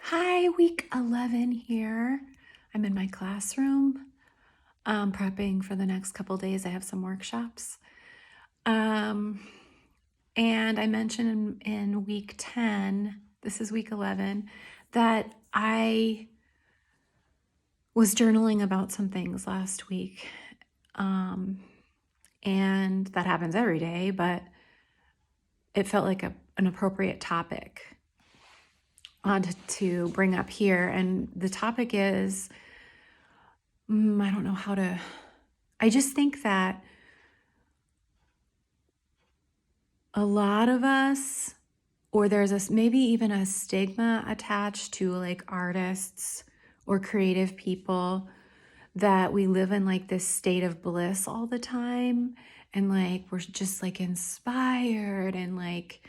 Hi, week 11 here. I'm in my classroom, prepping for the next couple days. I have some workshops. Um, and I mentioned in week 10, this is week 11, that I was journaling about some things last week. And that happens every day, but it felt like an appropriate topic to bring up here. And the topic is, I don't know how to, I just think that a lot of us, or there's maybe even a stigma attached to like artists or creative people, that we live in like this state of bliss all the time. And like, we're just like inspired and like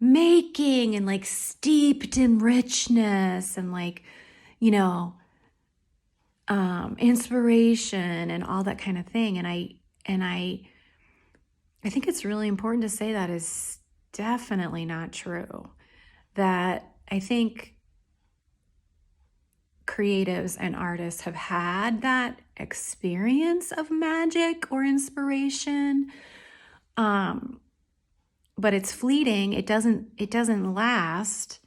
making and like steeped in richness and like, you know, inspiration and all that kind of thing. And I think it's really important to say that is definitely not true. That I think creatives and artists have had that experience of magic or inspiration, but it's fleeting. It doesn't last.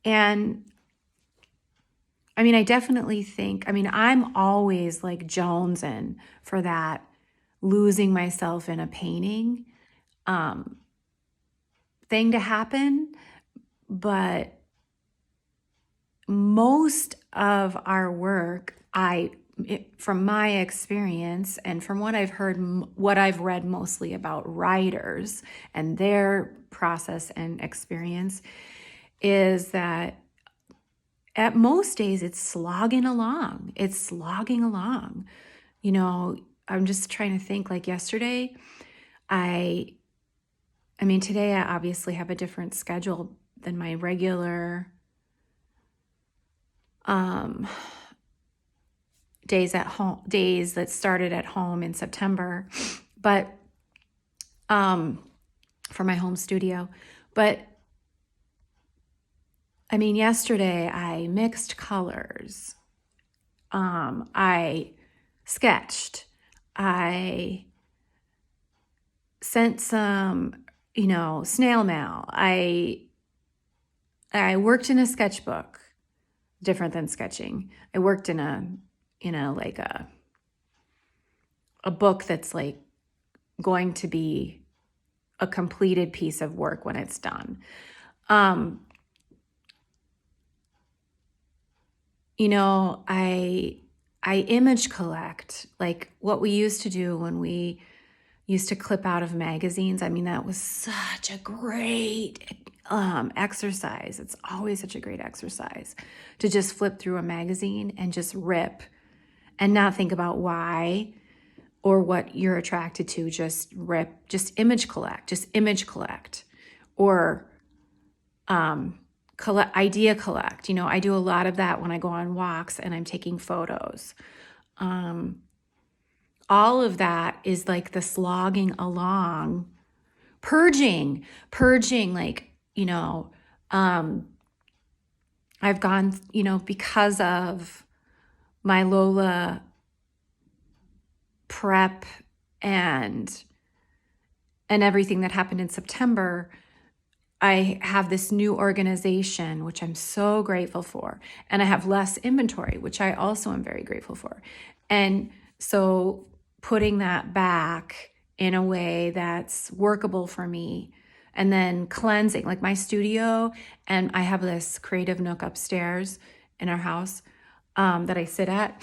And I mean, I definitely think, I'm always like jonesing for that, losing myself in a painting thing to happen. But most of our work, from my experience and from what I've heard, what I've read mostly about writers and their process and experience, is that at most days it's slogging along. You know, I'm just trying to think, like yesterday, today I obviously have a different schedule than my regular days that started at home in September, but for my home studio. But yesterday I mixed colors. I sketched. I sent some, snail mail. I worked in a sketchbook, different than sketching. I worked in a book that's like going to be a completed piece of work when it's done. I image collect, like what we used to do when we used to clip out of magazines. That was such a great exercise. It's always such a great exercise to just flip through a magazine and just rip and not think about why or what you're attracted to. Just rip, just image collect, or idea collect. I do a lot of that when I go on walks and I'm taking photos. All of that is like the slogging along, purging, like, I've gone, because of my Lola prep and everything that happened in September, I have this new organization, which I'm so grateful for. And I have less inventory, which I also am very grateful for. And so putting that back in a way that's workable for me, and then cleansing, like my studio, and I have this creative nook upstairs in our house that I sit at.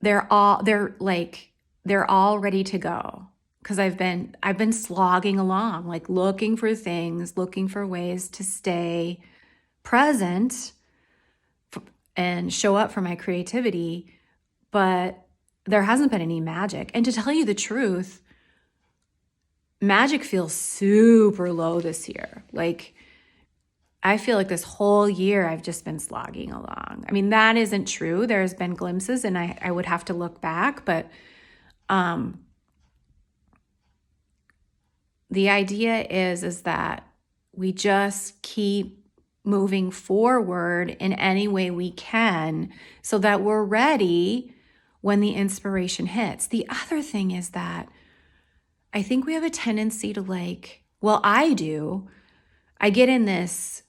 They're all ready to go, because I've been slogging along, like looking for things, looking for ways to stay present and show up for my creativity, but there hasn't been any magic. And to tell you the truth, magic feels super low this year. Like, I feel like this whole year I've just been slogging along. That isn't true. There's been glimpses, and I would have to look back, but the idea is that we just keep moving forward in any way we can so that we're ready when the inspiration hits. The other thing is that I think we have a tendency to I do. I get in this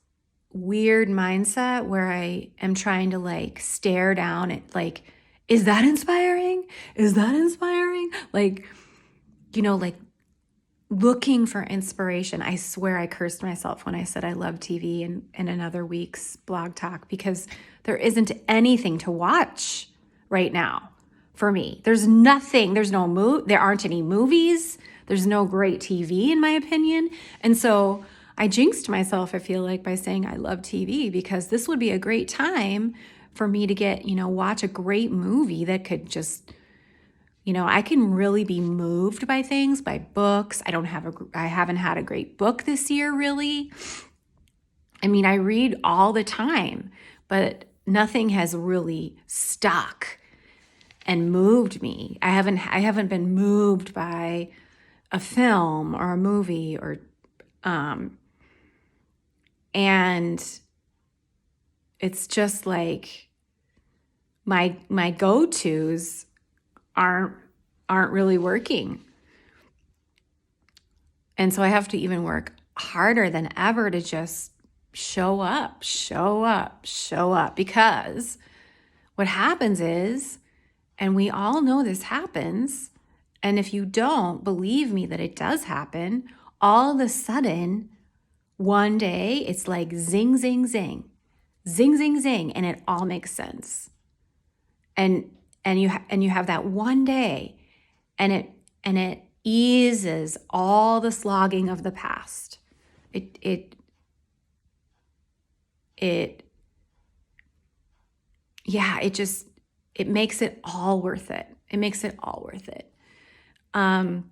weird mindset where I am trying to stare down at is that inspiring? Is that inspiring? Looking for inspiration. I swear I cursed myself when I said I love TV in another week's blog talk, because there isn't anything to watch right now for me. There's nothing, there aren't any movies. There's no great TV in my opinion. And so I jinxed myself, I feel like, by saying I love TV, because this would be a great time for me to watch a great movie that could just, I can really be moved by things, by books. I haven't had a great book this year, really. I mean, I read all the time, but nothing has really stuck and moved me. I haven't been moved by a film or a movie and it's just my go-tos aren't really working. And so I have to even work harder than ever to just show up, because what happens is, and we all know this happens, and if you don't believe me that it does happen, all of a sudden, one day it's like zing, zing, zing, zing, zing, zing, and it all makes sense. And you have that one day, and it eases all the slogging of the past. It makes it all worth it. It makes it all worth it. When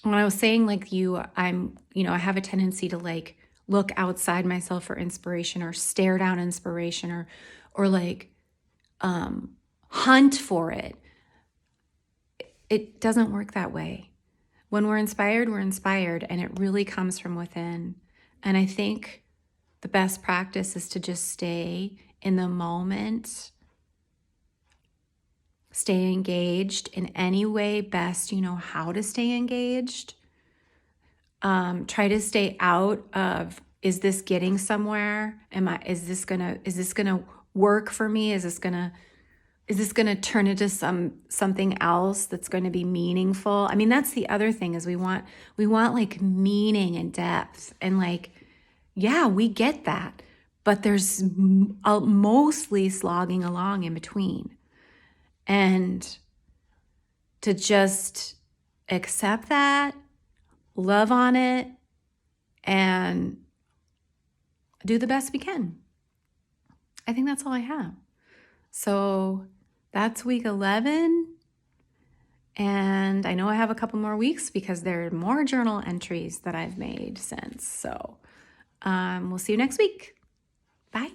I was saying I have a tendency to look outside myself for inspiration, or stare down inspiration, or hunt for it. It doesn't work that way. When we're inspired, and it really comes from within. And I think the best practice is to just stay in the moment, stay engaged in any way best you know how to stay engaged. Try to stay out of, is this getting somewhere? Is this gonna work for me? Is this gonna turn into something else that's going to be meaningful? I mean, that's the other thing, is we want meaning and depth, and yeah, we get that, but there's mostly slogging along in between. And to just accept that, love on it, and do the best we can. I think that's all I have. So that's week 11. And I know I have a couple more weeks because there are more journal entries that I've made since. So we'll see you next week. Bye.